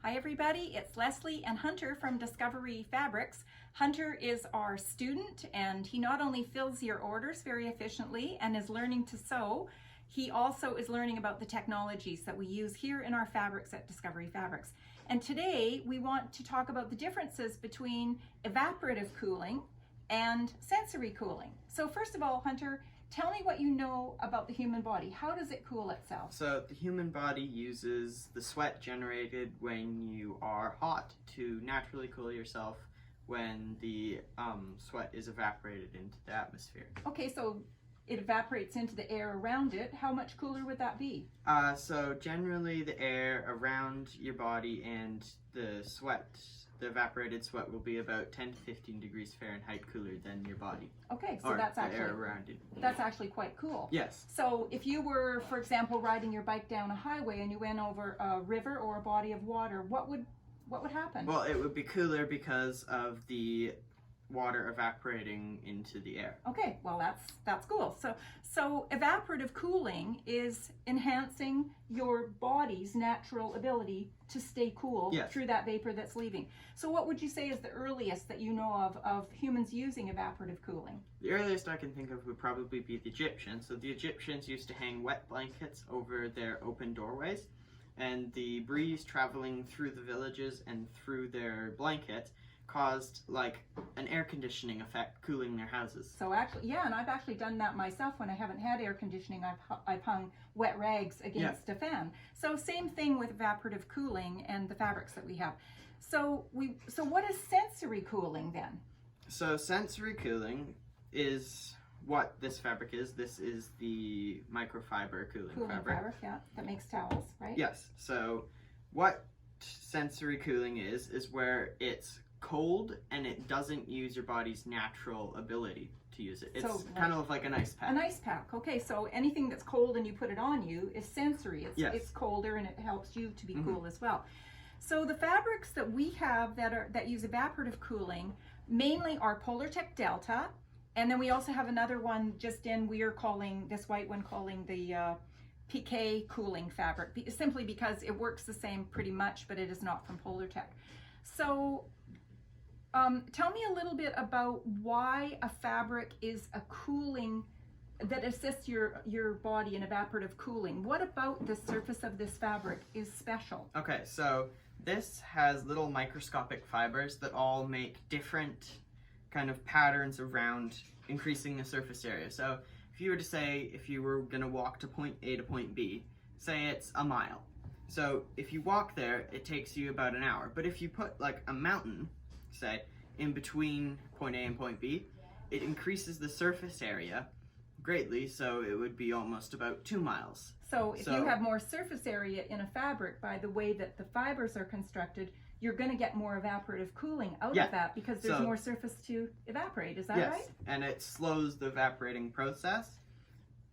Hi everybody, it's Leslie and Hunter from Discovery Fabrics. Hunter is our student and he not only fills your orders very efficiently and is learning to sew, he also is learning about the technologies that we use here in our fabrics at Discovery Fabrics. And today we want to talk about the differences between evaporative cooling and sensory cooling. So first of all, Hunter, tell me what you know about the human body. How does it cool itself? So the human body uses the sweat generated when you are hot to naturally cool yourself when the sweat is evaporated into the atmosphere. Okay, so it evaporates into the air around it. How much cooler would that be? So generally the air around your body and the evaporated sweat will be about 10 to 15 degrees Fahrenheit cooler than your body. Okay, so that's actually quite cool. Yes. So if you were, for example, riding your bike down a highway and you went over a river or a body of water, what would happen? Well, it would be cooler because of the water evaporating into the air. Okay, well that's cool. So evaporative cooling is enhancing your body's natural ability to stay cool through that vapor that's leaving. So what would you say is the earliest that you know of humans using evaporative cooling? The earliest I can think of would probably be the Egyptians. So the Egyptians used to hang wet blankets over their open doorways, and the breeze traveling through the villages and through their blankets caused like an air conditioning effect, cooling their houses. So actually, yeah, and I've actually done that myself when I haven't had air conditioning. I've hung wet rags against a fan. So same thing with evaporative cooling and the fabrics that we have. So what is sensory cooling then? So sensory cooling is what this fabric is. This is the microfiber cooling fabric. Yeah, that makes towels, right? Yes. So what sensory cooling is where it's cold and it doesn't use your body's natural ability to use it. It's kind of like an ice pack. An ice pack. Okay, so anything that's cold and you put it on you is sensory. It's colder and it helps you to be cool as well. So the fabrics that we have that use evaporative cooling mainly are Polartec Delta, and then we also have another one just in, we are calling this white one the PK cooling fabric, simply because it works the same pretty much, but it is not from Polartec. So tell me a little bit about why a fabric is a cooling that assists your body in evaporative cooling. What about the surface of this fabric is special? Okay, so this has little microscopic fibers that all make different kind of patterns around increasing the surface area. So if you were to say, if you were going to walk to point A to point B, say it's a mile. So if you walk there, it takes you about an hour. But if you put like a mountain, say, in between point A and point B, it increases the surface area greatly, so it would be almost about 2 miles. So if you have more surface area in a fabric, by the way that the fibers are constructed, you're going to get more evaporative cooling out of that because there's more surface to evaporate. Is that right? Yes, and it slows the evaporating process,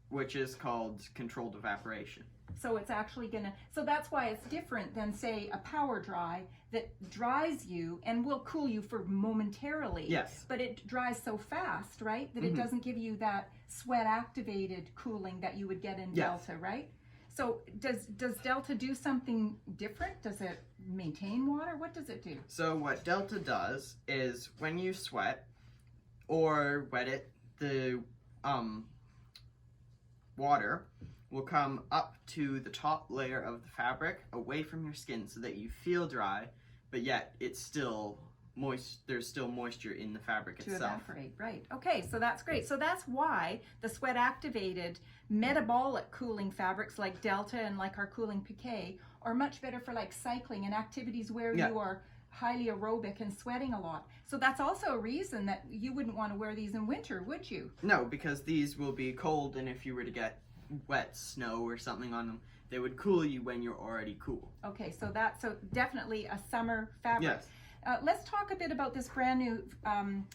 which is called controlled evaporation. So it's actually so that's why it's different than, say, a power dry that dries you and will cool you for momentarily. Yes. But it dries so fast, right, that it doesn't give you that sweat activated cooling that you would get in Delta, right? So does Delta do something different? Does it maintain water? What does it do? So what Delta does is when you sweat or wet it, the water will come up to the top layer of the fabric away from your skin so that you feel dry, but yet it's still moist. There's still moisture in the fabric itself. To evaporate, right. Okay, so that's great. So that's why the sweat activated metabolic cooling fabrics like Delta and like our cooling piqué are much better for like cycling and activities where you are highly aerobic and sweating a lot. So that's also a reason that you wouldn't want to wear these in winter, would you? No, because these will be cold, and if you were to get wet snow or something on them, they would cool you when you're already cool. Okay, so definitely a summer fabric. Yes. Let's talk a bit about this brand new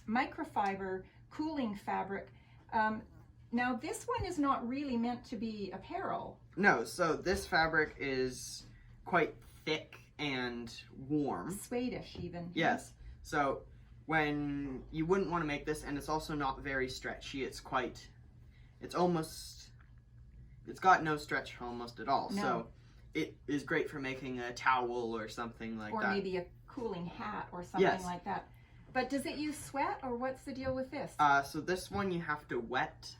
microfiber cooling fabric. Now this one is not really meant to be apparel. No, so this fabric is quite thick and warm. Suede-ish even. Yes. So when you wouldn't want to make this, and it's also not very stretchy. It's got no stretch almost at all. No. So it is great for making a towel or something like that. Or maybe a cooling hat or something like that. But does it use sweat, or what's the deal with this? So this one you have to wet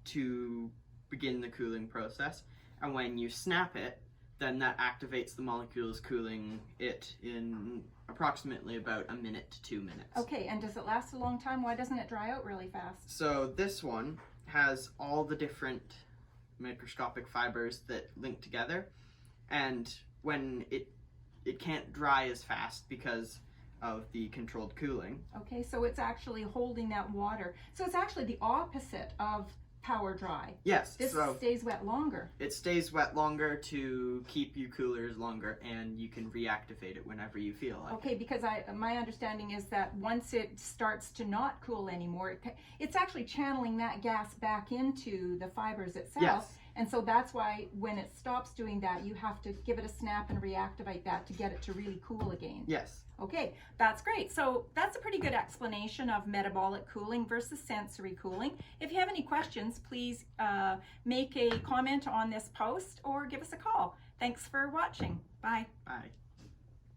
to begin the cooling process, and when you snap it, then that activates the molecules, cooling it in approximately about 1 minute to 2 minutes. Okay, and does it last a long time? Why doesn't it dry out really fast? So this one has all the different microscopic fibers that link together, and when it can't dry as fast because of the controlled cooling. Okay, so it's actually holding that water. So it's actually the opposite of power dry. Yes. This stays wet longer. It stays wet longer to keep you coolers longer, and you can reactivate it whenever you feel like. Okay, because my understanding is that once it starts to not cool anymore, it's actually channeling that gas back into the fibers itself. Yes. And so that's why when it stops doing that, you have to give it a snap and reactivate that to get it to really cool again. Yes. Okay, that's great. So that's a pretty good explanation of metabolic cooling versus sensory cooling. If you have any questions, please make a comment on this post or give us a call. Thanks for watching. Bye. Bye.